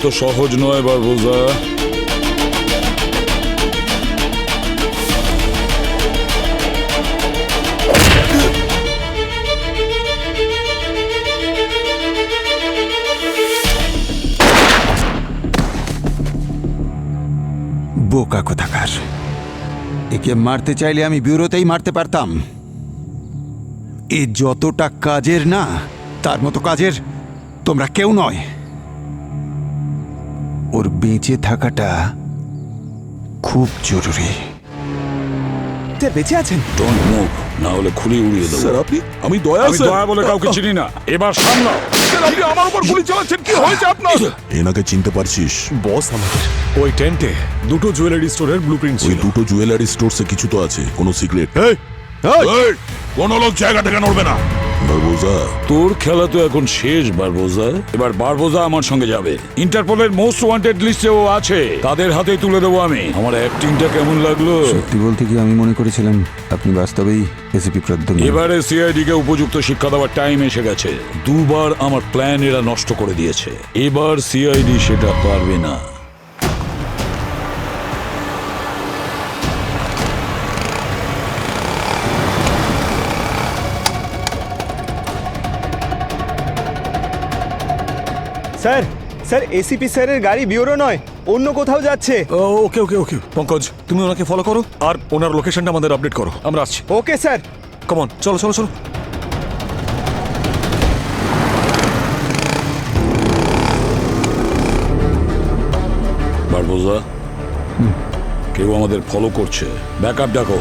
অত সহজ নয় বারবোজা। বোকা কোথাকার! একে মারতে চাইলে আমি ব্যুরোতেই মারতে পারতাম। এ যতটা কাজের না, তার মতো কাজের তোমরা কেউ নয়। ওর বেঁচে থাকাটা খুব জরুরি। বেঁচে আছেন? ডোন্ট মুভ, না হলে খুলি উড়িয়ে দেবো। স্যার আপনি, আমি দয়া আমি দয়া বলে কাউকে চিনি না। এবার সামলাও। স্যার আপনি আমার উপর গুলি চালাচ্ছেন, কি হয়েছে আপনার? এনাকে চিনতে পারছিস? বস আমাদের ওই টেন্টে দুটো জুয়েলারি স্টোরের ব্লুপ্রিন্ট ওই ছিল। দুটো জুয়েলারি স্টোরসে কিছু তো আছে, কোনো সিক্রেট? এই, কোন লোক জায়গা থেকে নড়বে না। বারবোজা, তোর খেলা তো এখন শেষ বারবোজা। এবার বারবোজা আমার সঙ্গে যাবে। ইন্টারপোলের মোস্ট ওয়ান্টেড লিস্টে ও আছে, তাদের হাতে তুলে দেবো আমি। আমার অ্যাক্টিংটা কেমন লাগলো? সত্যি বলতে কি, আমি মনে করেছিলাম আপনি বাস্তবেই এসিপি প্রদ্যুম্ন। এবারে সিআইডি কে উপযুক্ত শিক্ষা দেওয়ার টাইম এসে গেছে। দুবার আমার প্ল্যান এরা নষ্ট করে দিয়েছে, এবার সিআইডি সেটা পারবে না। স্যার, স্যার এসিপি স্যারের গাড়ি ব্যুরো নয়, অন্য কোথাও যাচ্ছে। ওকে ওকে ওকে পঙ্কজ, তুমি ওনাকে ফলো করো আর ওনার লোকেশনটা আমাদের আপডেট করো। আমরা আসছি। Okay sir. কমন, চলো চলো চলো। বারবোজা, কেউ আমাদের ফলো করছে, ব্যাকআপ ডাকো।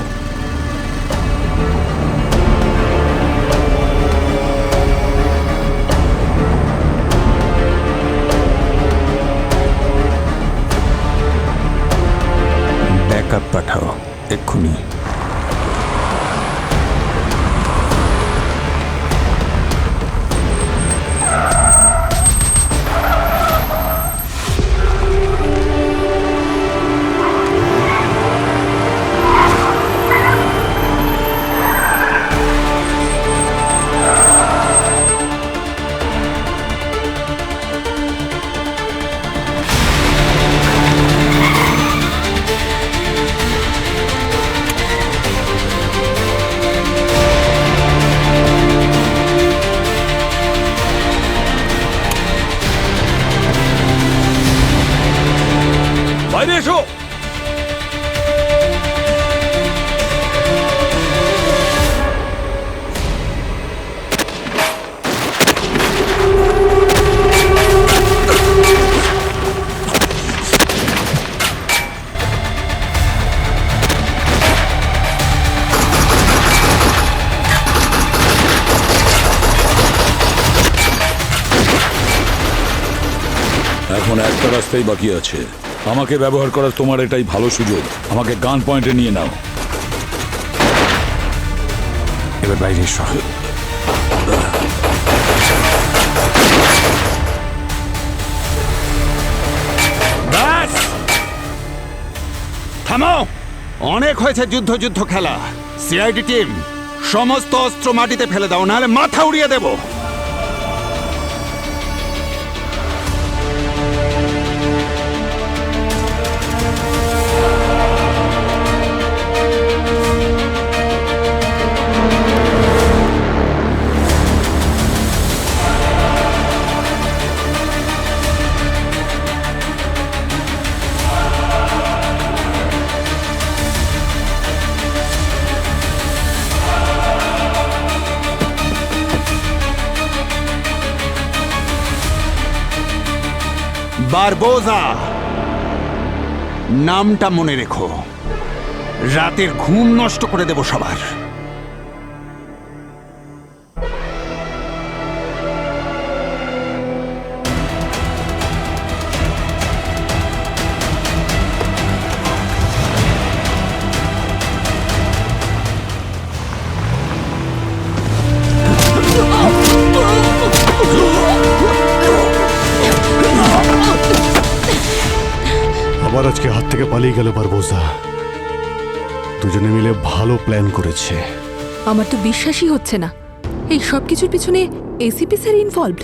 ব্যাকআপ পাঠাও এক্ষুনি। বাইরে এসো। এখন একটা রাস্তাই বাকি আছে, আমাকে ব্যবহার করার তোমার এটাই ভালো সুযোগ। আমাকে গান পয়েন্টে নিয়ে নাও। এবার বাইরে এসো। ব্যাস, থামো। অনেক হয়েছে যুদ্ধ যুদ্ধ খেলা। সিআইডি টিম, সমস্ত অস্ত্র মাটিতে ফেলে দাও, নাহলে মাথা উড়িয়ে দেবো। বারবোজা, নামটা মনে রেখো। রাতের ঘুম নষ্ট করে দেব সবার। আবার আজকে হাত থেকে পালিয়ে গেল বারবোজা। দুজনে মিলে ভালো প্ল্যান করেছে। আমার তো বিশ্বাসই হচ্ছে না এই সব কিছুর পিছনে এসিপি স্যার ইনভলভড।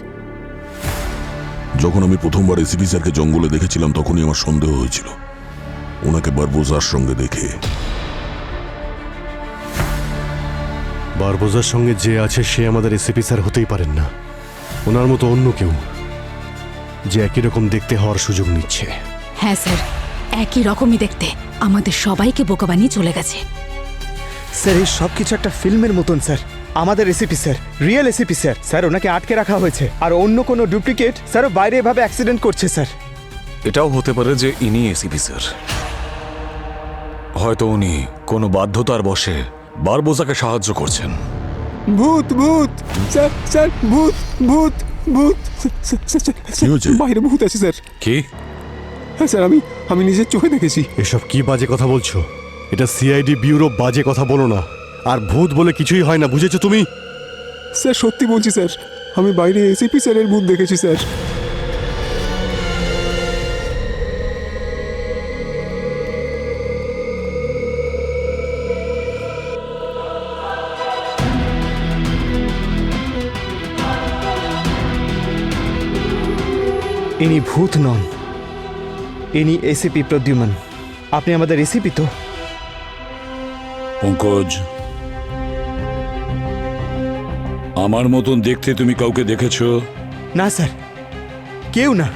যখন আমি প্রথমবার এসিপি স্যারকে জঙ্গলে দেখেছিলাম তখনই আমার সন্দেহ হয়েছিল ওনাকে বারবোজার সঙ্গে দেখে। বারবোজার সঙ্গে যে আছে সে আমাদের এসিপি স্যার হতেই পারেন না। ওনার মতো অন্য কেউ যে একই রকম দেখতে হওয়ার সুযোগ নিচ্ছে। হ্যাঁ স্যার, একই রকমই দেখতে, আমাদের সবাইকে বোকা বানিয়ে চলে গেছে। স্যার এই সব কিছু একটা ফিল্মের মতন স্যার। আমাদের ACP sir, real ACP sir, sir ওনাকে আটকে রাখা হয়েছে আর অন্য কোনো ডুপ্লিকেট স্যারও বাইরে এভাবে অ্যাক্সিডেন্ট করছে স্যার। এটাও হতে পারে যে ইনি এসিপি স্যার। হয়তো উনি কোনো বাধ্যতার বশে বারবোজাকে সাহায্য করছেন। ভূত ভূত স্যার, স্যার ভূত ভূত ভূত কি হয়েছে? বাইরে ভূত আছে স্যার। কি? হ্যাঁ স্যার, আমি নিজের চোখে দেখেছি। এসব কি বাজে কথা বলছো? এটা সিআইডি ব্যুরো, বাজে কথা বলো না। আর ভূত বলে কিছুই হয় না, বুঝেছো তুমি? স্যার সত্যি বলছি স্যার, আমি বাইরে এসিপি স্যারের ভূত দেখেছি স্যার। ইনি ভূত নন, ইনি এসিপি প্রদ্যুম্ন। আপনি আমাদের এসিপি তো? পঙ্কজ, আমার মতন দেখতে তুমি কাউকে দেখেছো? না স্যার, কেউ না,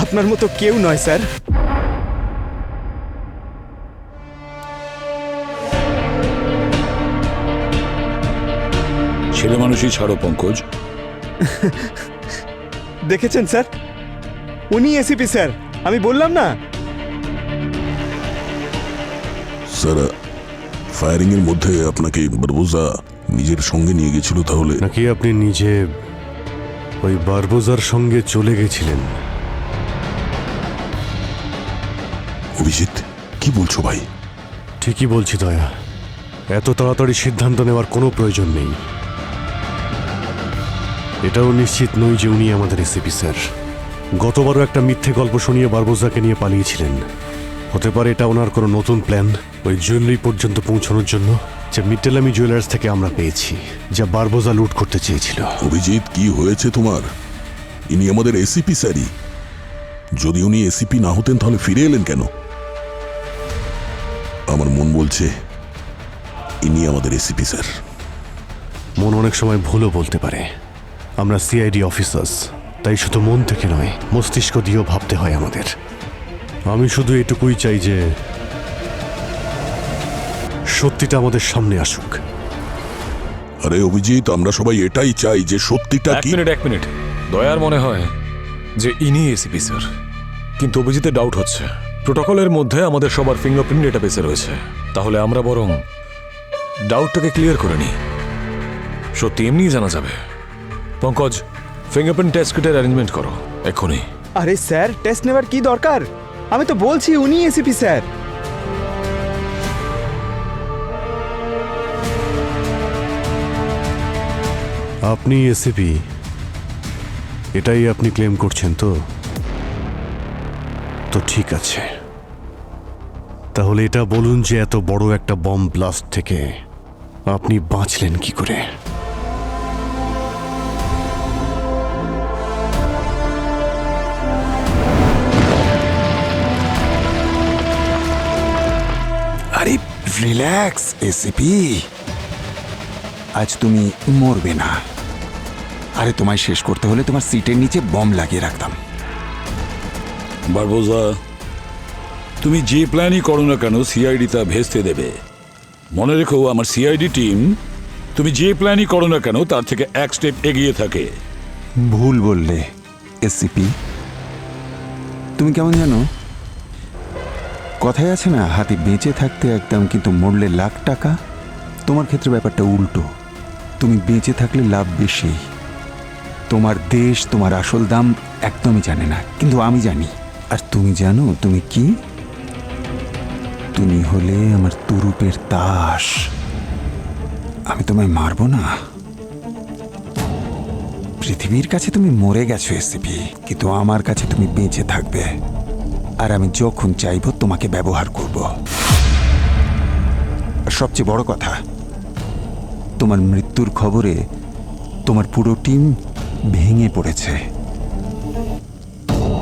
আপনার মতো কেউ নয় স্যার। ছেলে মানুষই ছাড়ো পঙ্কজ। দেখেছেন স্যার, উনি এসিপি স্যার, আমি বললাম না। স্যার, ফায়ারিং এর মধ্যে আপনাকে বারবোজা নিজের সঙ্গে নিয়ে গেছিল তাহলে? নাকি আপনি নিজে ওই বারবোজার সঙ্গে চলে গেছিলেন? অভিজিৎ, কি বলছো ভাই? ঠিকই বলছি দয়া, এত তাড়াতাড়ি সিদ্ধান্ত নেওয়ার কোনো প্রয়োজন নেই। এটাও নিশ্চিত নই যে উনি আমাদের এসিপি স্যার। গতবারও একটা মিথ্যে গল্প শুনিয়ে বারবোজাকে নিয়ে পালিয়েছিলেন। হতে পারে এটা ওনার কোনো নতুন প্ল্যান ওই জুয়েলারি পর্যন্ত পৌঁছানোর জন্য, যা মিট্টেলামি জুয়েলার্স থেকে আমরা পেয়েছি, যা বারবোজা লুট করতে চেয়েছিল। অভিজিৎ, কি হয়েছে তোমার? ইনি আমাদের এসিপি স্যারই। যদি উনি এসিপি না হতেন তাহলে ফিরে এলেন কেন? আমার মন বলছে ইনি আমাদের এসিপি স্যার। মন অনেক সময় ভুলও বলতে পারে। আমরা সিআইডি অফিসার্স, তাই শুধু মন থেকে নয়, মস্তিষ্ক দিয়েও ভাবতে হয় আমাদের। আমি শুধু এটুকুই চাই যে সত্যিটা আমাদের সামনে আসুক। আরে অভিজিৎ, আমরা সবাই এটাই চাই যে সত্যিটা এক কি। মিনিট। দয়ার মনে হয় যে ইনি এসিপি স্যার, কিন্তু অভিজিতের ডাউট হচ্ছে। প্রোটোকলের মধ্যে আমাদের সবার ফিঙ্গারপ্রিন্ট ডেটাবেসে রয়েছে। তাহলে আমরা বরং ডাউটটাকে ক্লিয়ার করে নিই, সত্যি এমনিই জানা যাবে। পঙ্কজ, ফিঙ্গারপ্রিন্ট টেস্ট কিটের অ্যারেঞ্জমেন্ট করো এক্ষুনি। আরে স্যার, টেস্ট নেওয়ার কি দরকার? আমি তো বলছি উনি এসিপি স্যার। আপনি এসিপি, এটাই আপনি ক্লেম করছেন তো? তো ঠিক আছে, তাহলে এটা বলুন যে এত বড় একটা বম ব্লাস্ট থেকে আপনি বাঁচলেন কি করে? আরে রিল্যাক্স এসিপি, আজ তুমি মরবে না। আরে তোমায় শেষ করতে হলে তোমার সিটের নিচে বম লাগিয়ে রাখতাম। বারবোজা, তুমি যে প্ল্যানই করো না কেন সিআইডি তা ভেস্তে দেবে। মনে রেখো, আমার সিআইডি টিম তুমি যে প্ল্যানই করো না কেন তার থেকে এক স্টেপ এগিয়ে থাকে। ভুল বললে এসিপি। তুমি কেমন জানো, কথায় আছে না, হাতি বেঁচে থাকতে একদম, কিন্তু মরলে লাখ টাকা। তোমার ক্ষেত্রে ব্যাপারটা উল্টো। তুমি বেঁচে থাকলে লাভ বেশি। তোমার দেশ তোমার আসল দাম একদমই জানে না, কিন্তু আমি জানি। আর তুমি জানো তুমি কি? তুমি হলে আমার তুরুপের তাস। আমি তোমায় মারবো না। পৃথিবীর কাছে তুমি মরে গেছো এসিপি, কিন্তু আমার কাছে তুমি বেঁচে থাকবে। আর আমি যখন চাইবো তোমাকে ব্যবহার করব। আর সবচেয়ে বড় কথা, তোমার মৃত্যুর খবরে তোমার পুরো টিম ভেঙে পড়েছে।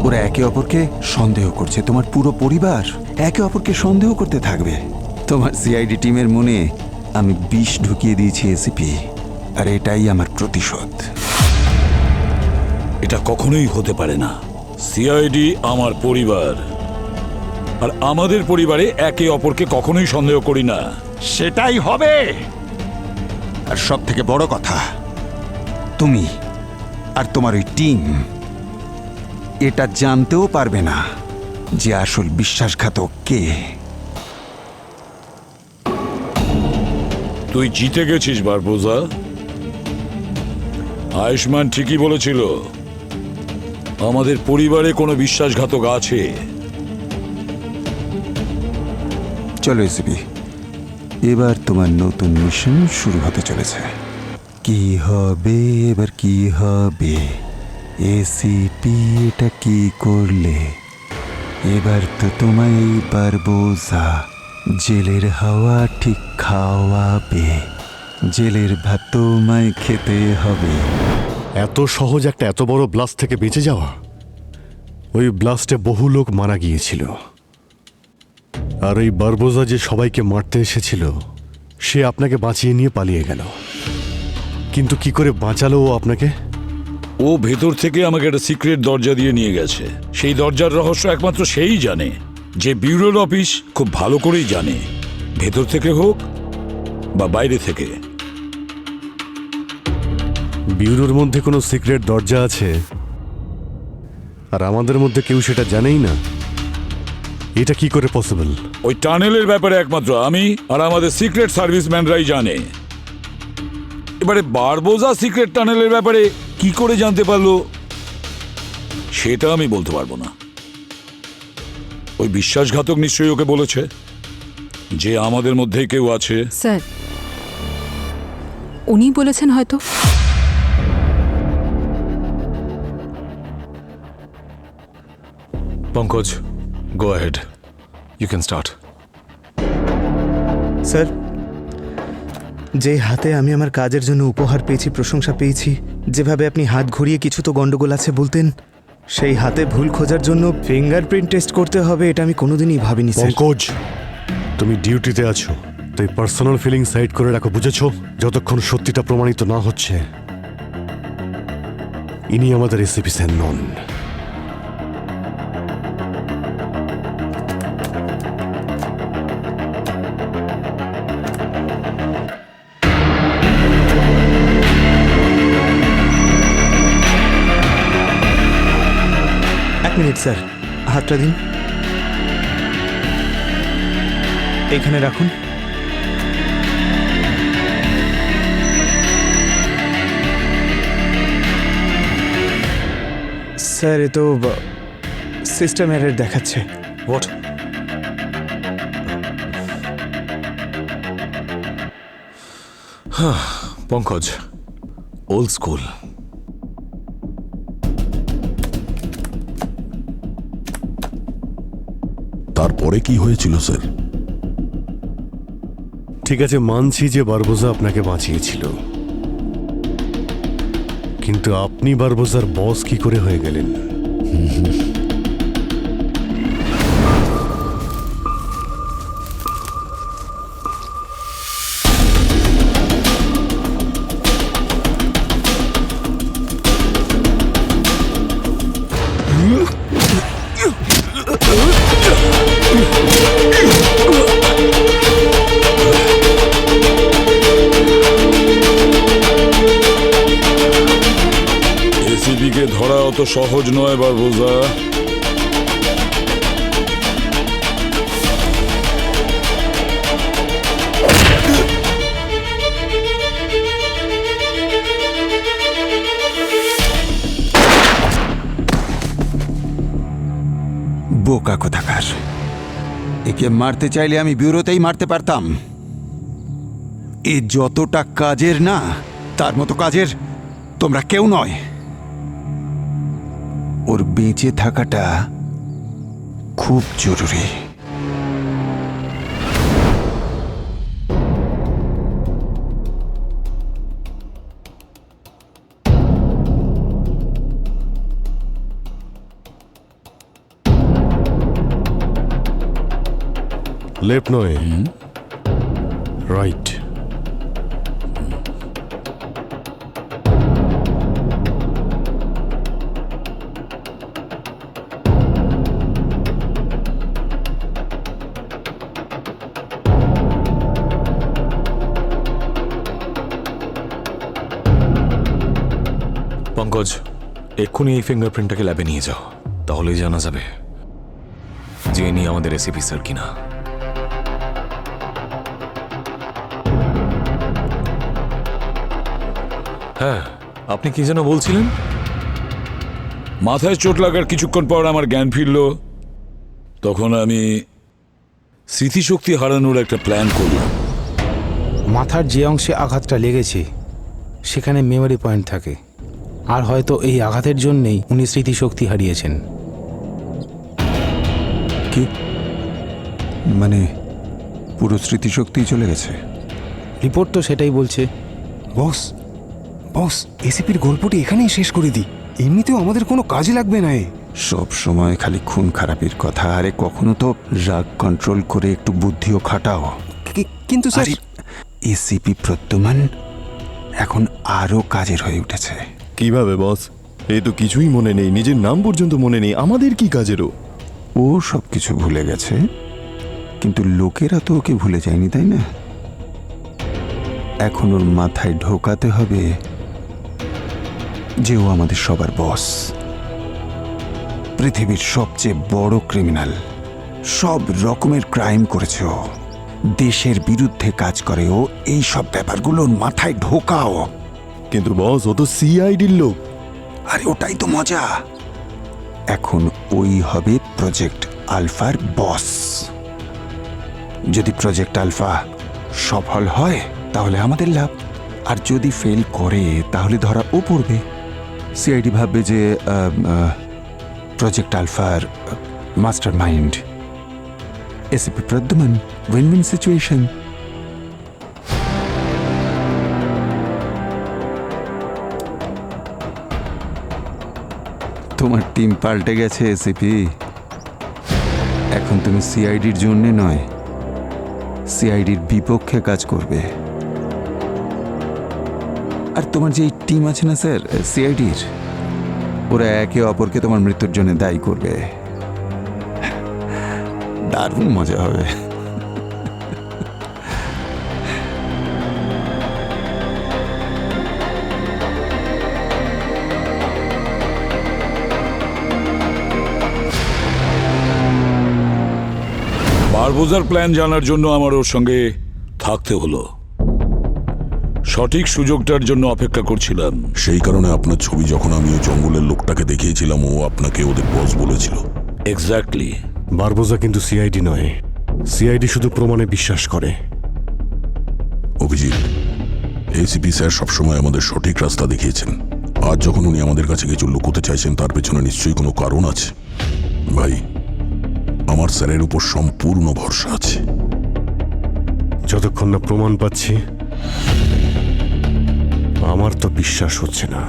ওরা একে অপরকে সন্দেহ করছে, তোমার পুরো পরিবার একে অপরকে সন্দেহ করতে থাকবে। তোমার সিআইডি টিমের মনে আমি বিষ ঢুকিয়ে দিয়েছি এসিপি, আর এটাই আমার প্রতিশোধ। এটা কখনোই হতে পারে না। সিআইডি আমার পরিবার, আর আমাদের পরিবারে একে অপরকে কখনোই সন্দেহ করি না। সেটাই হবে। আর সব থেকে বড় কথা, তুমি আর তোমার ওই টিম এটা জানতেও পারবে না যে আসল বিশ্বাসঘাতক কে। তুই জিতে গেছিস বারবোজা। আয়ুষ্মান ঠিকই বলেছিল, আমাদের পরিবারে কোনো বিশ্বাসঘাতক আছে। চলো এসিপি, এবার তোমার নতুন মিশন শুরু হতে চলেছে। কি হবে এবার, কি হবে? এসিপি এটা কি করলে? এবার তো তোমায় বারবোজা জেলের হাওয়া ঠিক খাওয়াবে। জেলের ভাত তোমায় খেতে হবে। এত সহজ একটা এত বড় ব্লাস্ট থেকে বেঁচে যাওয়া? ওই ব্লাস্টে বহু লোক মারা গিয়েছিল, আর ওই বারবোজা যে সবাইকে মারতে এসেছিল সে আপনাকে বাঁচিয়ে নিয়ে পালিয়ে গেল। কিন্তু কি করে বাঁচালো ও আপনাকে? ও ভেতর থেকে আমাকে একটা সিক্রেট দরজা দিয়ে নিয়ে গেছে। সেই দরজার রহস্য একমাত্র সেই জানে, যে ব্যুরোর অফিস খুব ভালো করেই জানে, ভেতর থেকে হোক বা বাইরে থেকে। ব্যুরোর মধ্যে কোনো সিক্রেট দরজা আছে, আর আমাদের মধ্যে কেউ সেটা জানেই না। এটা কি করে পসিবল? ওই টানেলের ব্যাপারে একমাত্র আমি আর আমাদের সিক্রেট সার্ভিসম্যানরাই জানে। এবারে বারবোজা সিক্রেট টানেলের ব্যাপারে কি করে জানতে পারলো সেটা আমি বলতে পারবো না। ওই বিশ্বাসঘাতক নিশ্চয়ই ওকে বলেছে যে আমাদের মধ্যেই কেউ আছে। স্যার, উনি বলেছেন হয়তো। Pankaj, go ahead, you can start. Sir, যে হাতে আমি আমার কাজের জন্য উপহার পেয়েছি, প্রশংসা পেয়েছি, যেভাবে আপনি হাত ঘুরিয়ে কিছু তো গন্ডগোল আছে বলতেন, সেই হাতে ভুল খোঁজার জন্য ফিঙ্গারপ্রিন্ট টেস্ট করতে হবে, এটা আমি কোনোদিনই ভাবিনি স্যার। পঙ্কজ, তুমি ডিউটিতে আছো, তাই পার্সোনাল ফিলিং সাইড করে রাখো, বুঝেছো? যতক্ষণ সত্যিটা প্রমাণিত না হচ্ছে, ইনি আমাদের এসিপি স্যার নন। এক মিনিট স্যার, হাতটা দিন, এইখানে রাখুন। স্যার, এ তো সিস্টেম এরর দেখাচ্ছে। হোয়াট? Pankaj, old school. তারপরে কি হয়েছিল স্যার? ঠিক আছে, মানছি যে বারবোজা আপনাকে বাঁচিয়েছিল, কিন্তু আপনি বারবোজার বস কি করে হয়ে গেলেন? এসিপিকে ধরা অত সহজ নয় বারবোজা। বোকা কোথাকার! একে মারতে চাইলে আমি ব্যুরোতেই মারতে পারতাম। এ যতটা কাজের না, তার মতো কাজের তোমরা কেউ নয়। ওর বেঁচে থাকাটা খুব জরুরি। লেফট নয়, রাইট। পঙ্কজ, এক্ষুনি এই ফিঙ্গারপ্রিন্টটাকে ল্যাবে নিয়ে যাও, তাহলেই জানা যাবে যে ইনি আমাদের এসিপি স্যার কিনা। হ্যাঁ, আপনি কি যেন বলছিলেন? মাথায় চোট লাগার কিছুক্ষণ পর আমার জ্ঞান ফিরল। তখন আমি স্মৃতিশক্তি হারানোর একটা প্ল্যান করলাম। মাথার যে অংশে আঘাতটা লেগেছে সেখানে মেমোরি পয়েন্ট থাকে, আর হয়তো এই আঘাতের জন্যেই উনি স্মৃতিশক্তি হারিয়েছেন। কি মানে পুরো স্মৃতিশক্তি চলে গেছে? রিপোর্ট তো সেটাই বলছে। বস বস এসিপির গল্পটি এখানেই শেষ করে দিই, এমনিতেও আমাদের কোনো কাজে লাগবে না। সব সময় খালি খুন খারাপির কথা। আরে কখনো তো রাগ কন্ট্রোল করে একটু বুদ্ধিও খাটাও। কিন্তু স্যার, এসিপি প্রদ্যুমান এখন আরো কাজের হয়ে উঠেছে। কিভাবে বস? এই তো কিছুই মনে নেই, নিজের নাম পর্যন্ত মনে নেই, আমাদের কি কাজেরও? ও সব কিছু ভুলে গেছে, কিন্তু লোকেরা তো ওকে ভুলে যায়নি, তাই না? এখন ওর মাথায় ঢোকাতে হবে যে ও আমাদের সবার বস, পৃথিবীর সবচেয়ে বড় ক্রিমিনাল। সব রকমের ক্রাইম করেছে ও, দেশের বিরুদ্ধে কাজ করে ও। এই সব ব্যাপারগুলো ওর মাথায় ঢোকাও। কিন্তু বস, ও তো সিআইডির লোক। আরে ওটাই তো মজা। এখন ওই হবে প্রজেক্ট আলফার বস। যদি প্রজেক্ট আলফা সফল হয় তাহলে আমাদের লাভ, আর যদি ফেল করে তাহলে ধরা ও পড়বে। সিআইডি ভাববে যে প্রজেক্ট আলফার mastermind ACP Pradyuman. Win win situation. তোমার টিম পাল্টে গেছে এসিপি। এখন তুমি সিআইডির জন্য নয়, সিআইডির বিপক্ষে কাজ করবে। আর তোমার যে টিম আছে না স্যার সিআইডির, ওরা একে অপরকে তোমার মৃত্যুর জন্য দায়ী করবে। দারুণ মজা হবে। বারবোজার প্ল্যান জানার জন্য আমার ওর সঙ্গে থাকতে হলো। সঠিক সুযোগটার জন্য অপেক্ষা করছিলাম। সেই কারণে আপনার ছবি যখন আমি ওই জঙ্গলের লোকটাকে দেখিয়েছিলাম, ও আপনাকে ওদের বস বলেছিল। এক্স্যাক্টলি। বারবোজা কিন্তু সিআইডি নয়, সিআইডি শুধু প্রমাণে বিশ্বাস করে। অভিজিৎ, এসিপি স্যার সবসময় আমাদের সঠিক রাস্তা দেখিয়েছেন। আজ যখন উনি আমাদের কাছে কিছু লুকোতে চাইছেন, তার পেছনে নিশ্চয়ই কোনো কারণ আছে। ভাই, আমার স্যারের উপর সম্পূর্ণ ভরসা আছে। যতক্ষণ না প্রমাণ পাচ্ছি আমার তো বিশ্বাস হচ্ছে না।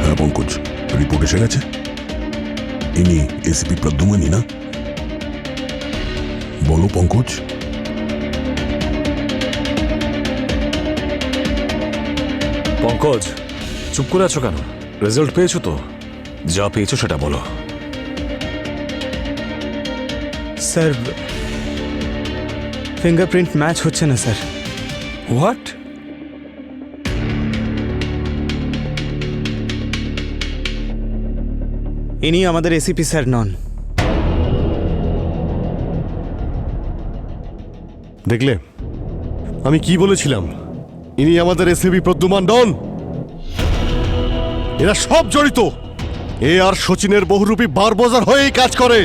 হ্যাঁ পঙ্কজ, রিপোর্ট এসে গেছে। ইনি এসিপি প্রদ্যুমানই না? বলো পঙ্কজ। পঙ্কজ, চুপ করে আছো কেন? রেজাল্ট পেয়েছো তো? যা পেয়েছো সেটা বলো। স্যার, ফিঙ্গারপ্রিন্ট ম্যাচ হচ্ছে না স্যার। হোয়াট? ইনি আমাদের এসিপি স্যার নন। দেখলে আমি কি বলেছিলাম? ইনি আমাদের এসিপি প্রদ্যুমান ডন। এরা সব জড়িত। এ আর সচিনের বহুরূপী বারবোজার হয়েই কাজ করে।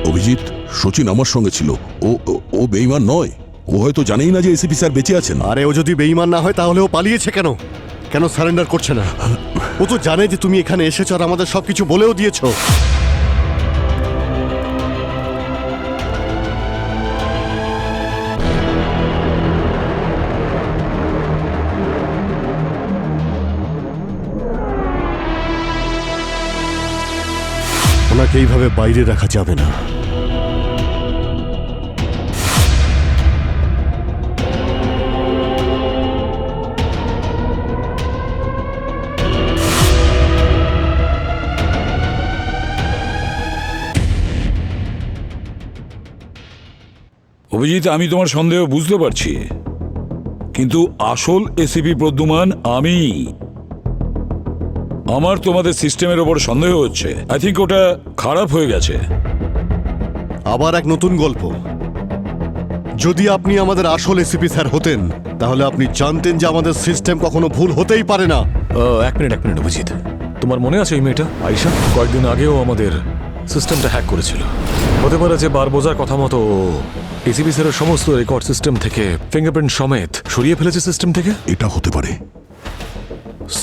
অভিজিৎ, সচিন আমার সঙ্গে ছিল। ও বেঈমান নয়। ও হয়তো জানেই না যে এসিপি স্যার বেঁচে আছেন। আরে ও যদি বেঈমান না হয় তাহলে ও পালিয়েছে কেন? কেন সারেন্ডার করছে না? ও তো জানে যে তুমি এখানে এসেছো আর আমাদের সবকিছু বলেও দিয়েছো। ওনাকে এইভাবে বাইরে রাখা যাবে না। অভিজিৎ, আমি তোমার সন্দেহ বুঝতে পারছি, কিন্তু আসল এসিপি প্রদ্যুমান আমি। আমার তোমাদের সিস্টেমের ওপর সন্দেহ হচ্ছে। আই থিঙ্ক ওটা খারাপ হয়ে গেছে। আবার এক নতুন গল্প। যদি আপনি আমাদের আসল এসিপি স্যার হতেন, তাহলে আপনি জানতেন যে আমাদের সিস্টেম কখনো ভুল হতেই পারে না। এক মিনিট অভিজিৎ, তোমার মনে আছে এই মেয়েটা আয়শা? কয়েকদিন আগেও আমাদের সিস্টেমটা হ্যাক করেছিল। হতে পারে যে বারবোজার কথা মতো এসিপি স্যারের সমস্ত রেকর্ড সিস্টেম থেকে ফিঙ্গারপ্রিন্ট সমেত সরিয়ে ফেলেছে সিস্টেম থেকে। এটা হতে পারে।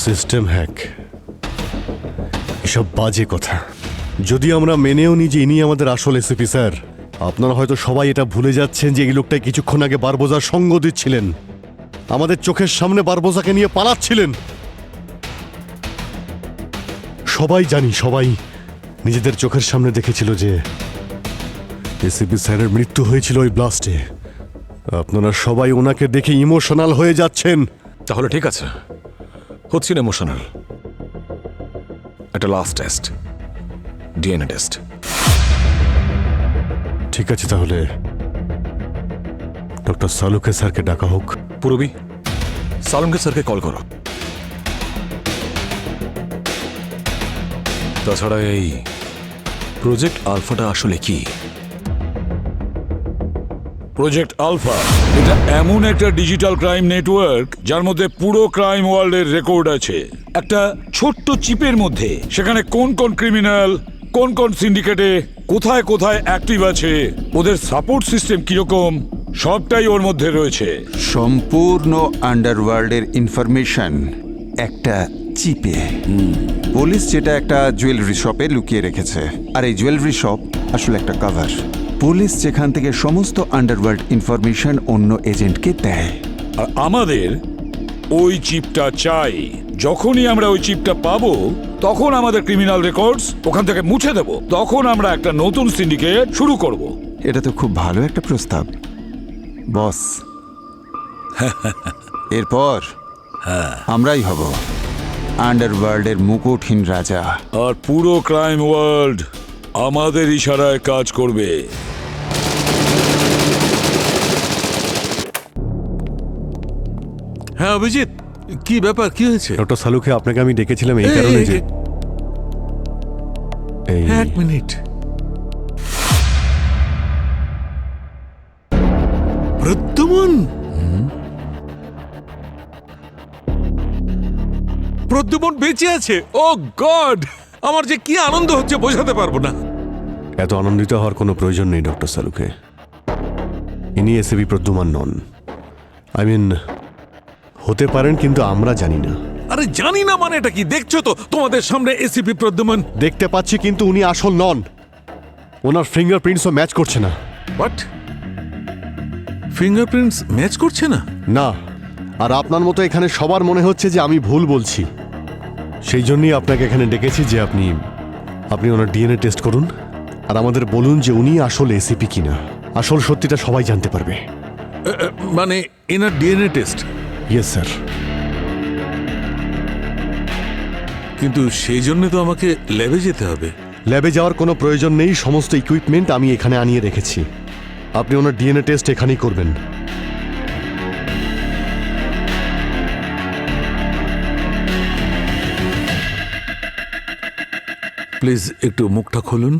সিস্টেম হ্যাক, এসব বাজে কথা। যদি আমরা মেনেও নিই যে ইনি আমাদের আসল এসিপি স্যার, আপনারা হয়তো সবাই এটা ভুলে যাচ্ছেন যে এই লোকটা কিছুক্ষণ আগে বারবোজার সঙ্গ দিচ্ছিলেন, আমাদের চোখের সামনে বারবোজাকে নিয়ে পালাচ্ছিলেন। সবাই জানি, সবাই নিজেদের চোখের সামনে দেখেছিল যে এসিপি স্যারের মৃত্যু হয়েছিল ওই ব্লাস্টে। আপনারা সবাই ওনাকে দেখে ইমোশনাল হয়ে যাচ্ছেন। তাহলে ঠিক আছে, হচ্ছি না ইমোশনাল। একটা লাস্ট টেস্ট, ডিএনএ টেস্ট। ঠিক আছে, তাহলে ডক্টর সালুকে স্যারকে ডাকা হোক। পুরবি, সালুকে স্যারকে কল করো। তাছাড়া এই প্রজেক্ট আলফাটা আসলে কি? প্রজেক্ট আলফা এটা এমন একটা ডিজিটাল ক্রাইম নেটওয়ার্ক যার মধ্যে পুরো ক্রাইম ওয়ার্ল্ডের রেকর্ড আছে একটা ছোট্ট চিপের মধ্যে। সেখানে কোন কোন ক্রিমিনাল, কোন কোন সিন্ডিকেটে কোথায় কোথায় অ্যাক্টিভ আছে, ওদের সাপোর্ট সিস্টেম কিরকম, সবটাই ওর মধ্যে রয়েছে। সম্পূর্ণ আন্ডারওয়ার্ল্ডের ইনফরমেশন একটা চিপে। পুলিশ যেটা একটা জুয়েলারি শপে লুকিয়ে রেখেছে, আর এই জুয়েলারি শপ আসলে একটা কভার। পুলিশ যেখান থেকে সমস্ত আন্ডারওয়ার্ল্ড ইনফরমেশন অন্য এজেন্টকে দেয়। আর আমাদের ওই চিপটা চাই। যখনই আমরা ওই চিপটা পাবো, তখন আমাদের ক্রিমিনাল রেকর্ডস ওখান থেকে মুছে দেব। তখন আমরা একটা নতুন সিন্ডিকেট শুরু করব। এটা তো খুব ভালো একটা প্রস্তাব বস। এরপর আমরাই হব আন্ডারওয়ার্ল্ডের মুকুটহীন রাজা। আর পুরো ক্রাইম ওয়ার্ল্ড আমাদের ইশারায় কাজ করবে। হ্যাঁ অভিজিৎ, কি ব্যাপার, কি হয়েছে? ডক্টর সালুকে আপনাকে আমি ডেকেছিলাম এই কারণে যে এক মিনিট। প্রদ্যুমন, প্রদ্যুমন বেঁচে আছে। ও গড, আমার যে কি আনন্দ হচ্ছে বোঝাতে পারবো না। এত আনন্দিত হওয়ার কোনো প্রয়োজন নেই ডক্টর সালুকে। ইনি ACP Pradyuman non. I mean, হতে পারেন, কিন্তু আমরা জানি না। আরে জানি না মানে এটা কি? দেখছো তো তোমাদের সামনে এসিপি প্রদ্যুমন। দেখতে পাচ্ছি, কিন্তু উনি আসল নন। ওনার ফিঙ্গারপ্রিন্টসও ম্যাচ করছে না। হোয়াট? ফিঙ্গারপ্রিন্টস ম্যাচ করছে না? না। আর আপনার মতো এখানে সবার মনে হচ্ছে যে আমি ভুল বলছি। সেই জন্যই আপনাকে এখানে ডেকেছি যে আপনি ওনার ডিএনএ টেস্ট করুন আর আমাদের বলুন যে উনি আসল এসিপি কিনা। আসল সত্যিটা সবাই জানতে পারবে। মানে এনার ডিএনএ টেস্ট? Yes sir. কিন্তু সেই জন্য তো আমাকে ল্যাবে যেতে হবে। ল্যাবে যাওয়ার কোনো প্রয়োজন নেই। সমস্ত ইকুইপমেন্ট আমি এখানে আনিয়ে রেখেছি। আপনি ওনার ডিএনএ টেস্ট এখানেই করবেন। প্লিজ একটু মুখটা খুলুন।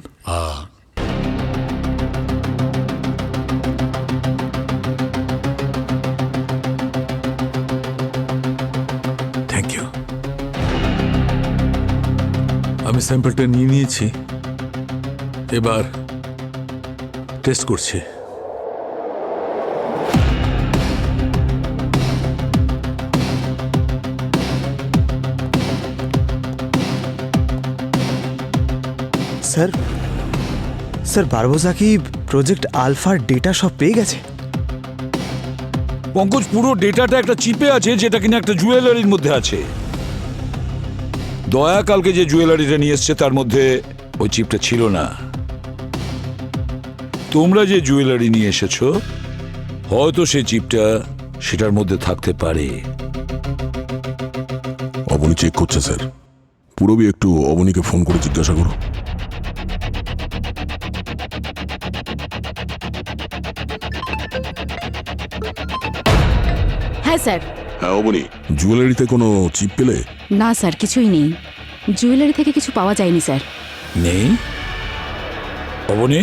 Thank you. আমি স্যাম্পলটা নিয়ে নিয়েছি, এবার টেস্ট করছি। স্যার, স্যার বারবোজা কি প্রজেক্ট আলফার ডেটা সব পেয়ে গেছে? পঙ্কজ, পুরো ডেটাটা একটা চিপে আছে যেটা কিনা একটা জুয়েলারির মধ্যে আছে। দয়া কালকে যে জুয়েলারিটা নিয়ে এসছে তার মধ্যে ওই চিপটা ছিল না। তোমরা যে জুয়েলারি নিয়ে এসেছো, হয়তো সেই চিপটা সেটার মধ্যে থাকতে পারে। অবনী চেক করছে স্যার। পুরবি একটু অবনীকে ফোন করে জিজ্ঞাসা করো। হ্যাঁ স্যার। হ্যাঁ অবনী, জুয়েলারিতে কোনো চিপ পেলে? না স্যার, কিছুই নেই। জুয়েলারি থেকে কিছু পাওয়া যায়নি স্যার। নেই? অবনী,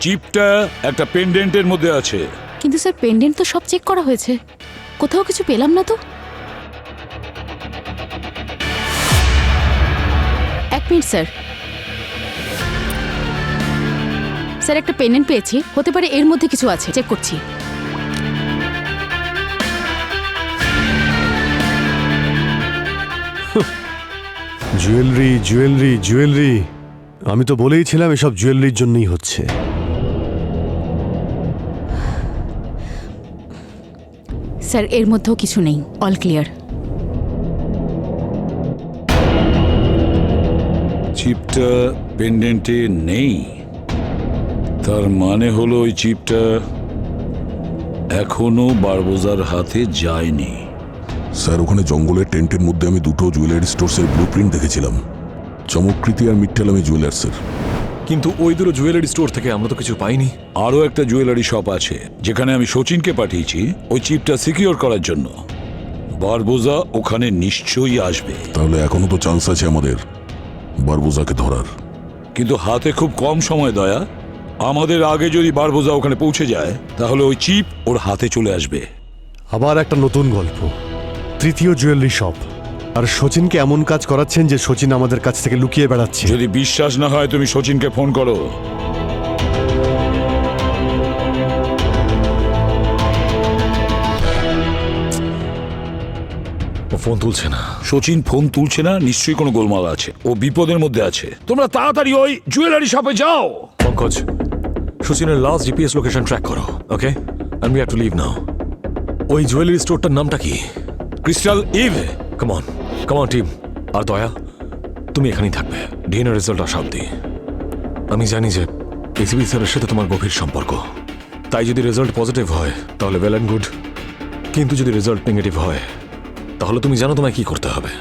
চিপটা একটা পেন্ডেন্টের মধ্যে আছে। কিন্তু স্যার পেন্ডেন্ট তো সব চেক করা হয়েছে, কোথাও কিছু পেলাম না তো। এক মিনিট স্যার। স্যার একটা পেন্ডেন্ট পেয়েছি, হতে পারে এর মধ্যে কিছু আছে, চেক করছি। জুয়েলারি জুয়েলারি জুয়েলারি, আমি তো বলেইছিলাম এসব জুয়েলারির জন্যই হচ্ছে। স্যার এর মধ্যেও কিছু নেই, অল ক্লিয়ার। চিপটা পেন্ডেন্টে নেই, তার মানে হলো ওই চিপটা এখনো বারবোজার হাতে যায়নি। স্যার, ওখানে জঙ্গলের টেন্টের মধ্যে আমি দুটো জুয়েলারি স্টোর্সের ব্লু প্রিন্ট দেখেছিলাম, চমকৃতি আর মিট্টালামি জুয়েলার্সের। কিন্তু ওই দুটো জুয়েলারি স্টোর থেকে আমরা তো কিছু পাইনি। আরও একটা জুয়েলারি শপ আছে যেখানে আমি শচীনকে পাঠিয়েছি ওই চিপটা সিকিউর করার জন্য। বারবোজা ওখানে নিশ্চয়ই আসবে। তাহলে এখনো তো চান্স আছে আমাদের বারবোজাকে ধরার। কিন্তু হাতে খুব কম সময় দয়া। আমাদের আগে যদি বারবোজা ওখানে পৌঁছে যায় তাহলে ওই চিপ ওর হাতে চলে আসবে। আবার একটা নতুন গল্প, তৃতীয় জুয়েলারি শপ। আর শচীনকে এমন কাজ করাচ্ছেন যে শচীন আমাদের কাছ থেকে লুকিয়ে বেড়াচ্ছে। যদি বিশ্বাস না হয় তুমি শচীনকে ফোন করো। ও ফোন তুলছে না। শচীন ফোন তুলছে না, নিশ্চয়ই কোনো গোলমাল আছে, ও বিপদের মধ্যে আছে। তোমরা তাড়াতাড়ি ওই জুয়েলারি শপে যাও। পঙ্কজ, শচীনের লাস্ট জিপিএস লোকেশন ট্র্যাক করো, okay? And we have to leave now. ওই জুয়েলারি স্টোরটার নামটা কি? Crystal Eve. Come on team. আর দয়া, তুমি এখানেই থাকবে ডিএনএ রেজাল্ট আসা অব্দি। আমি জানি যে এসিবি স্যারের সাথে তোমার গভীর সম্পর্ক, তাই যদি রেজাল্ট পজিটিভ হয় তাহলে ওয়েল অ্যান্ড গুড, কিন্তু যদি রেজাল্ট নেগেটিভ হয় তাহলে তুমি জানো তোমায় কি করতে হবে।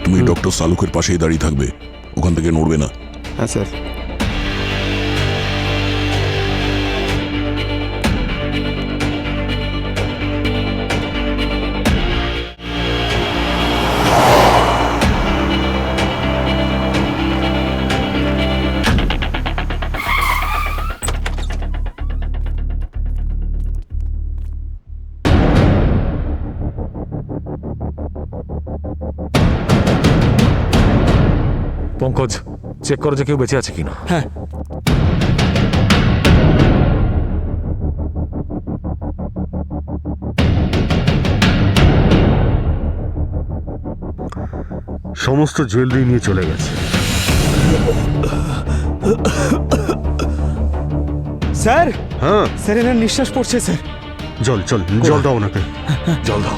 তুমি ডক্টর সালুকের পাশেই দাঁড়িয়ে থাকবে, ওখান থেকে নড়বে না। হ্যাঁ স্যার। পঙ্কজ, চেক করো যে কেউ বেঁচে আছে কিনা। হ্যাঁ। সমস্ত জুয়েলারি নিয়ে চলে গেছে। স্যার। হ্যাঁ স্যার, এনার নিঃশ্বাস পড়ছে স্যার। জল জল জল দাও ওনাকে, জল দাও।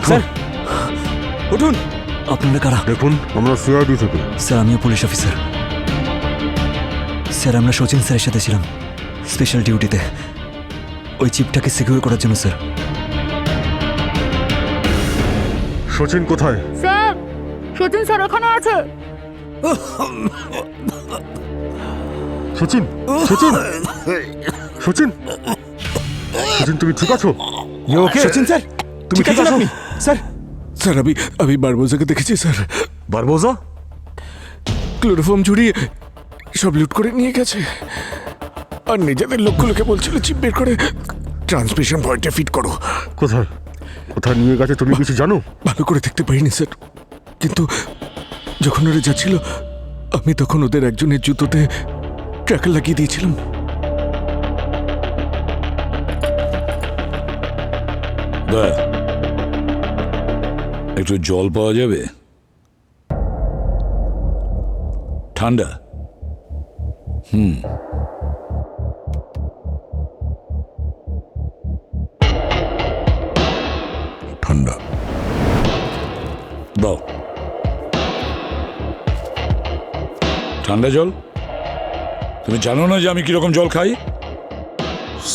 স্যার উঠুন। আপনারা কারা? দেখুন, আমরা সিআইডি থেকে। স্যার আমিও পুলিশ অফিসার। স্যার আমরা শচীন স্যারের সাথে ছিলাম স্পেশাল ডিউটিতে, ওই চিপটাকে সিকিউর করার জন্য স্যার। শচীন কোথায়? স্যার শচীন স্যার ওখানে আছে। শচীন শচীন শচীন শচীন, তুমি ঠিক আছো? শচীন স্যার, তুমি ঠিক আছো? আপনি? স্যার স্যার, আমি বারবোজাকে দেখেছি স্যার। বারবোজা? ক্লোরোফর্ম ঝুড়িয়ে সব লুট করে নিয়ে গেছে, আর নিজেদের লোকগুলোকে বলছিল চিপ বের করে ট্রান্সমিশন পয়েন্টে ফিট করো। কোথায় কোথায় নিয়ে গেছে তুমি কিছু জানো? ভালো করে দেখতে পাইনি স্যার, কিন্তু যখন ওরা যাচ্ছিল আমি তখন ওদের একজনের জুতোতে ট্র্যাকার লাগিয়ে দিয়েছিলাম। 911, দয়া, একটু জল পাওয়া যাবে? ঠান্ডা? ঠান্ডা। দাও। ঠান্ডা জল? তুমি জানো না যে আমি কিরকম জল খাই?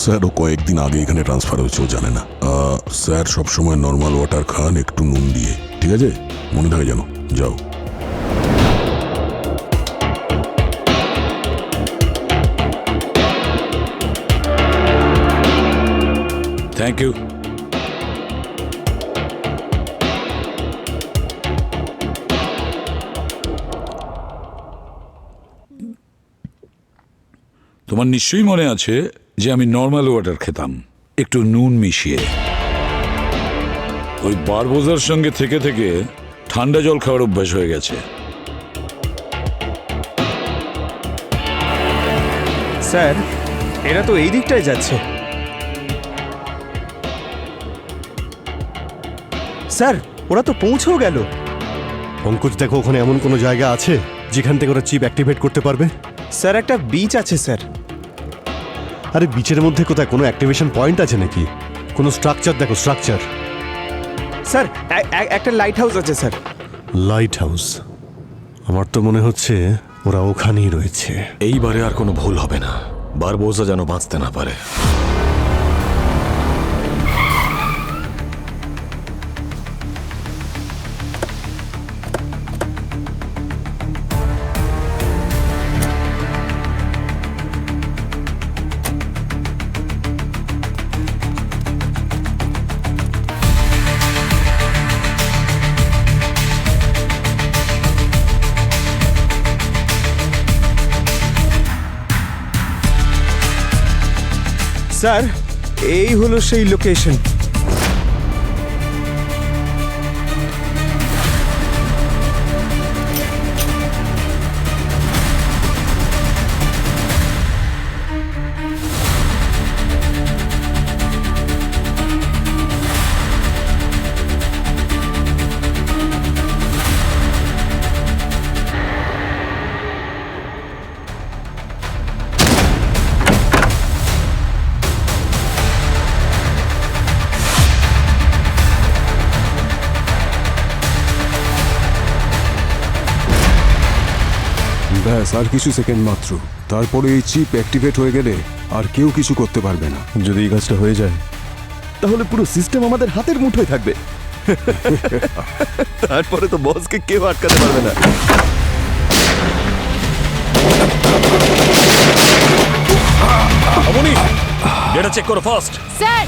স্যার ও কয়েকদিন আগে এখানে ট্রান্সফার হয়েছে, ও জানে না। স্যার সবসময় নর্মাল ওয়াটার খান, একটু নুন দিয়ে, ঠিক আছে? মনে থাকে যেন। যাও। Thank you. তোমার নিশ্চয়ই মনে আছে যে আমি নর্মাল ওয়াটার খেতাম, একটু নুন মিশিয়ে। ওই বারবোজার সঙ্গে থেকে থেকে ঠান্ডা জল খাওয়ার অভ্যাস হয়ে গেছে। স্যার, এরা তো এই দিকটায় যাচ্ছে। স্যার, ওরা তো পৌঁছেও গেল। পঙ্কজ, দেখো ওখানে এমন কোনো জায়গা আছে যেখান থেকে ওরা চিপ অ্যাক্টিভেট করতে পারবে? স্যার, একটা বিচ আছে স্যার। আরে বিচের মধ্যে কোথায় কোনো অ্যাক্টিভেশন পয়েন্ট আছে নাকি? কোনো স্ট্রাকচার দেখো, স্ট্রাকচার। স্যার, একটা লাইট হাউস আছে স্যার। Light house? আমার তো মনে হচ্ছে ওরা ওখানেই রয়েছে। এইবারে আর কোনো ভুল হবে না, বারবোজা যেন বাঁচতে না পারে। স্যার, এই হলো সেই লোকেশন। ব্যাস আর কিছু সেকেন্ড মাত্র, তারপরে এই চিপ অ্যাক্টিভেট হয়ে গেলে আর কেউ কিছু করতে পারবে না। যদি এই কাজটা হয়ে যায় তাহলে পুরো সিস্টেম আমাদের হাতের মুঠোয় থাকবে। তারপরে তো বসকে কেউ আটকাতে পারবে না। অমনি, ডেটা চেক করো fast. Sir,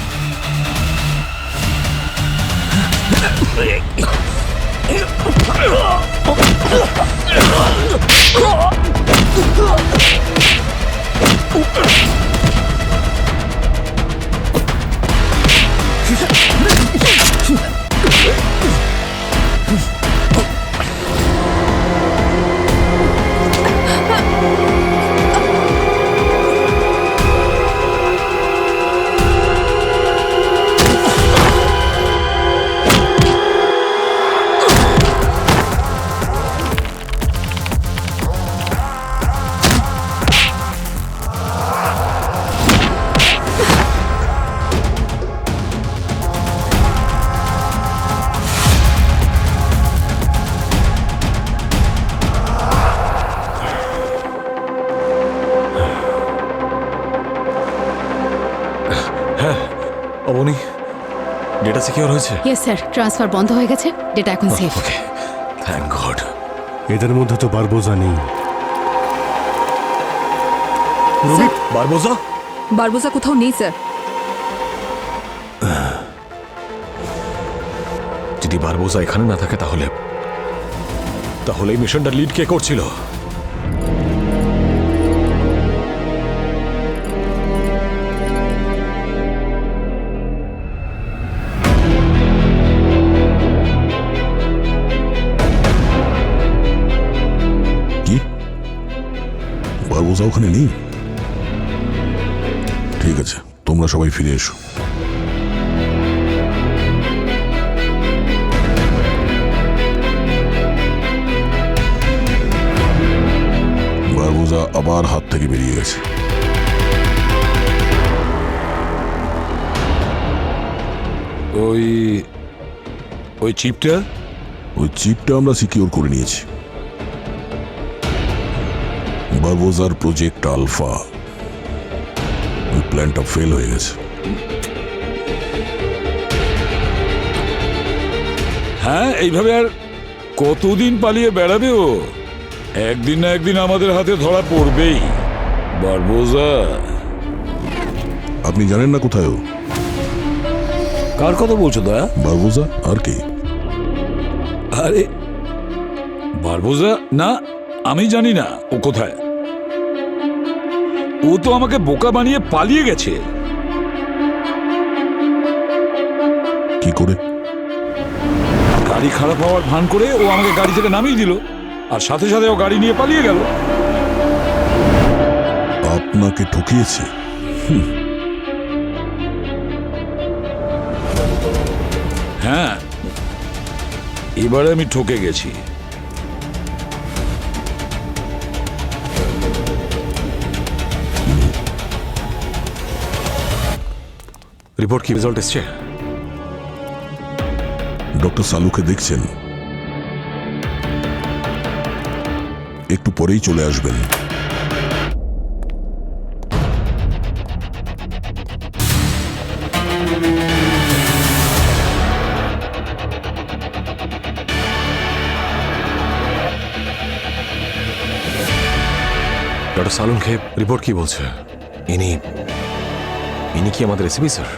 Abani, data secure হয়েছে? ইয়েস স্যার, ট্রান্সফার বন্ধ হয়ে গেছে, ডেটা এখন সেফ। ওকে, থ্যাংক গড। এদের মধ্যে তো বারবোজা নেই। রোহিত, বারবোজা? বারবোজা কোথাও নেই স্যার। যদি বারবোজা এখানে না থাকে তাহলে এই মিশনটা লিড কে করছিল? কি বারবোজা ওখানে নেই? ঠিক আছে, তোমরা সবাই ফিরে এসো। ওই ওই চিপটা? ওই চিপটা আমরা সিকিউর করে নিয়েছি। বারবোজার প্রজেক্ট আলফা, ওই প্ল্যানটা ফেল হয়ে গেছে। হ্যাঁ, এইভাবে আর কতদিন পালিয়ে বেড়াবে ও? একদিন না একদিন আমাদের হাতে ধরা পড়বেই। বারবোজা। আপনি জানেন না কোথায় ও? কার কথা বলছো দয়া? বারবোজা আর কি? আরে বারবোজা না, আমি জানি না ও কোথায়। ও তো আমাকে বোকা বানিয়ে পালিয়ে গেছে। কি করে? গাড়ি খারাপ হওয়ার ভান করে ও আমাকে গাড়ি থেকে নামিয়ে দিল, আর সাথে সাথে ও গাড়ি নিয়ে পালিয়ে গেল। আপনাকে ঠকিয়েছে? হ্যাঁ, এবারে আমি ঠকে গেছি। রিপোর্ট কি রেজাল্ট এসছে? ডক্টর সালুকে দেখছেন? একটু পরেই চলে আসবেন। ডক্টর সালুনকে রিপোর্ট কি বলছে? ইনি কি আমাদের এসিপি স্যার?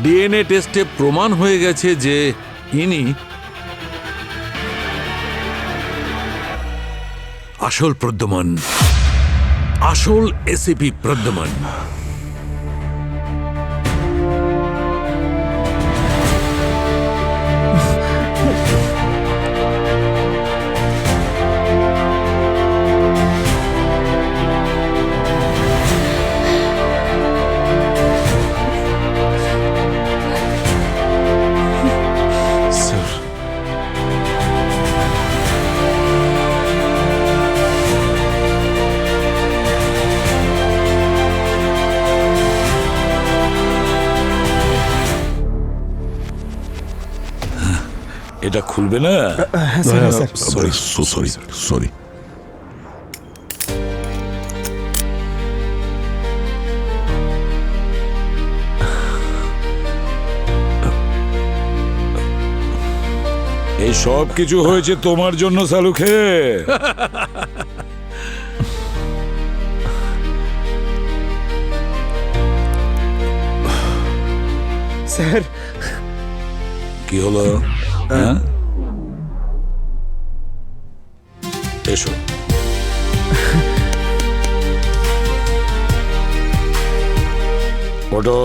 ডিএনএ টেস্টে প্রমাণ হয়ে গেছে যে ইনি আসল প্রদ্যুম্ন, আসল এসিপি প্রদ্যুম্ন। এটা খুলবে না? Sorry sorry. এই সব কিছু হয়েছে তোমার জন্য সালুখে। স্যার, কি হলো? হ্যাঁ, এসো। ওটো।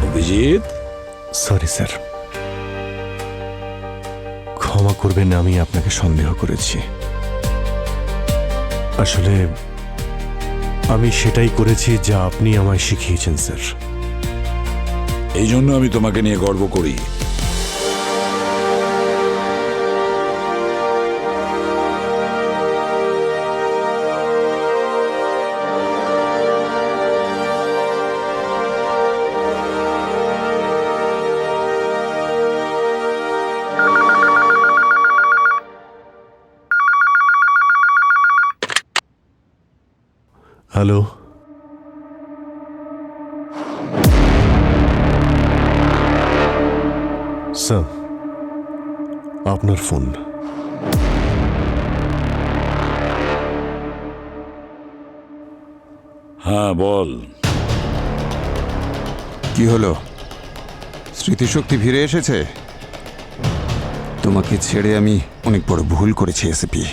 অভিজিৎ, সরি স্যার, ক্ষমা করবেন, আমি আপনাকে সন্দেহ করেছি। আসলে আমি সেটাই করেছি যা আপনি আমায় শিখিয়েছেন স্যার। এই জন্য আমি তোমাকে নিয়ে গর্ব করি। হ্যালো, স্যার, আপনার ফোন। হ্যাঁ, বল। কি হলো? স্মৃতিশক্তি ফিরে এসেছে? তোমাকে ছেড়ে আমি অনেক বড় ভুল করেছি এসিপি।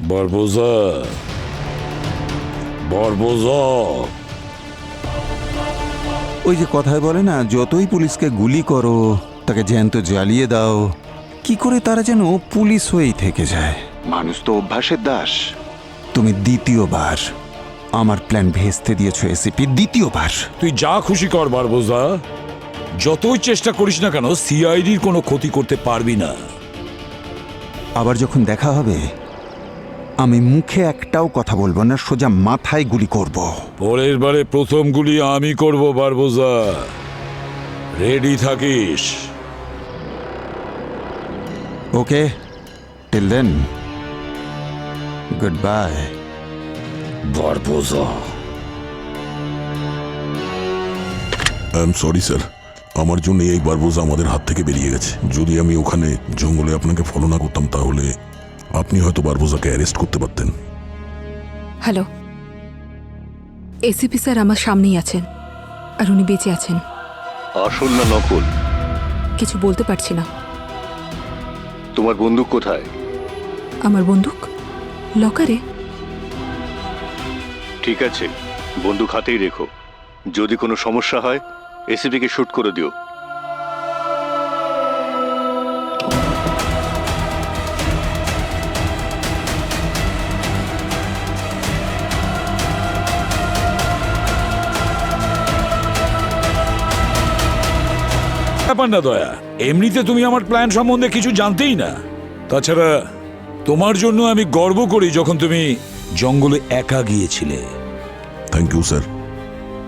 বারবোজা, ওই যে কথায় বলে না, যতই পুলিশকে গুলি করো, তাকে জ্যান্ত জ্বালিয়ে দাও, কি করে তারা যেন পুলিশ হয়েই থেকে যায়। মানুষ তো অভ্যাসের দাস। তুমি দ্বিতীয়বার আমার প্ল্যান ভেস্তে দিয়েছো এসিপি, দ্বিতীয়বার। তুই যা খুশি কর বারবোজা, যতই চেষ্টা করিস না কেন সিআইডির কোনো ক্ষতি করতে পারবি না। আবার যখন দেখা হবে, আমি মুখে একটাও কথা বলবো না, সোজা মাথায় গুলি করব। পরের বারে প্রথম গুলি আমি করব বারবোজা, রেডি থাকিস। Okay, till then, good bye Barbosa. I am sorry sir, আমার জন্য এই বারবোজা আমাদের হাত থেকে বেরিয়ে গেছে। যদি আমি ওখানে জঙ্গলে আপনাকে ফলো না করতাম, তাহলে আপনি হয়তো বারবোজাকে অ্যারেস্ট করতে পারতেন। হ্যালো, এসিপি স্যার আমার সামনেই আছেন, আর উনি বেঁচে আছেন। আসল না নকল? কিছু বলতে পারছি না। তোমার বন্দুক কোথায়? আমার বন্দুক লকারে। ঠিক আছে, বন্দুক হাতেই রেখো। যদি কোনো সমস্যা হয় এসিপিকে শুট করে দিও। ব্যাপার না দয়া, এমনিতে তুমি আমার প্ল্যান সম্বন্ধে কিছু জানতেই না। তাছাড়া তোমার জন্য আমি গর্ব করি যখন তুমি জঙ্গলে একা গিয়েছিলে। থ্যাংক ইউ স্যার,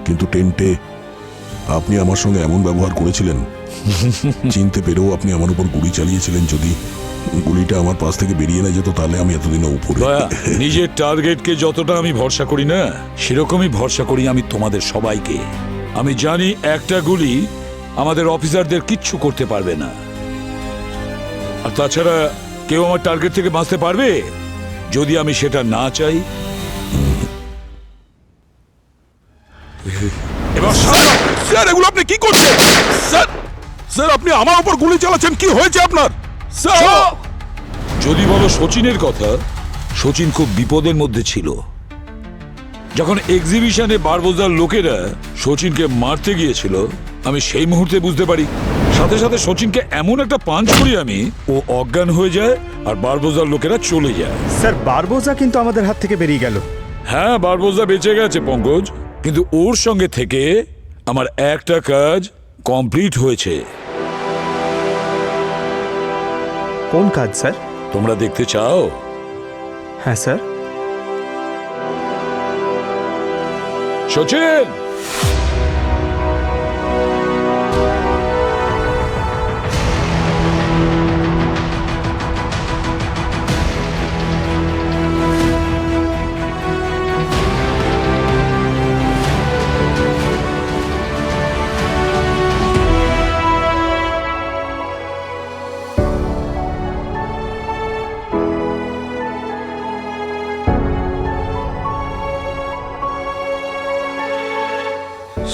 কিন্তু টেন্টে আপনি আমার সঙ্গে এমন ব্যবহার করেছিলেন, চিনতে পেরেও আপনি আমার উপর গুলি চালিয়েছিলেন। যদি গুলিটা আমার পাশ থেকে বেরিয়ে না যেত, তাহলে আমি এতদিনে উপরে। দয়া, নিজের টার্গেটকে যতটা আমি ভরসা করি না, সেরকমই ভরসা করি আমি তোমাদের সবাইকে। আমি জানি একটা গুলি আমাদের অফিসারদের কিচ্ছু করতে পারবে না। আর তাছাড়া কেউ আমার টার্গেট থেকে বাঁচতে পারবে যদি আমি সেটা না চাই? এবার স্যার, এগুলো আপনি কি করছেন? স্যার, স্যার আপনি আমার উপর গুলি চালাচ্ছেন, কি হয়েছে আপনার? স্যার, যদি বলো সচিনের কথা, সচিন খুব বিপদের মধ্যে ছিল। যখন এক্সিবিশনে বারবোজার লোকেরা সচিনকে মারতে গিয়েছিল, আমি সেই মুহূর্তে বুঝতে পারি। সাথে সাথে সচিনকে এমন একটা পাঞ্চ করি আমি, ও অজ্ঞান হয়ে যায় আর বারবোজার লোকেরা চলে যায়। স্যার, বারবোজা কিন্তু আমাদের হাত থেকে বেরিয়ে গেল। হ্যাঁ, বারবোজা বেঁচে গেছে পঙ্কজ, কিন্তু ওর সঙ্গে থেকে আমার একটা কাজ কমপ্লিট হয়েছে। কোন কাজ স্যার? তোমরা দেখতে চাও? হ্যাঁ স্যার। সচিন,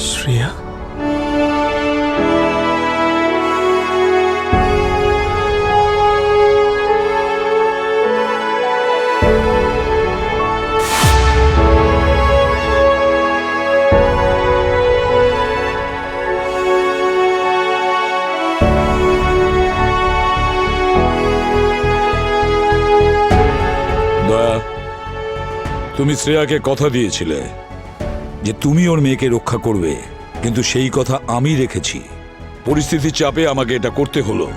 শ্রেয়া, দয়া, তুমি শ্রেয়াকে কথা দিয়েছিলে যে তুমি ওর মেয়েকে রক্ষা করবে, কিন্তু সেই কথা আমি রেখেছি। পরিস্থিতির চাপে আমাকে এটা করতে হলো।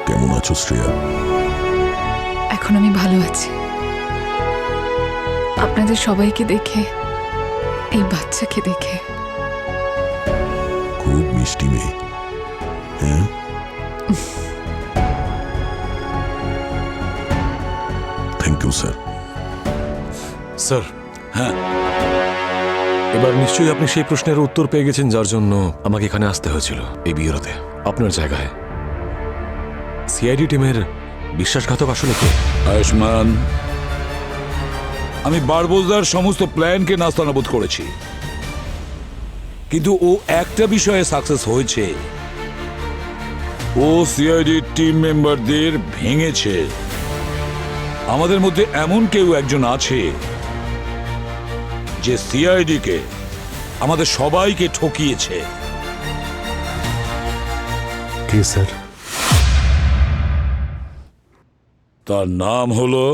কেমন আছো শ্রেয়া? এখন আমি ভালো আছি। আপনাদের সবাইকে দেখে, এই বাচ্চাকে দেখে। খুব মিষ্টি মেয়ে। হ্যাঁ, থ্যাংক ইউ স্যার। স্যার, হ্যাঁ, এবার নিশ্চয়ই আপনি সেই প্রশ্নের উত্তর পেয়ে গেছেন যার জন্য আমাকে এখানে আসতে হয়েছিল, এই বিউরোতে, আপনার জায়গায়। সিআইডি টিমের বিশ্বাসঘাতক আসলে কে? আয়ুষ্মান, আমি বারবোজার সমস্ত প্ল্যানকে নাস্তানাবুদ করেছি, কিন্তু ও একটা বিষয়ে সাকসেস হয়েছে, ও সিআইডি টিম মেম্বারদের ভেঙেছে। আমাদের মধ্যে এমন কেউ একজন আছে যে সিআইডি কে, আমাদের সবাইকে ঠকিয়েছে। কে স্যার? তার নাম হলো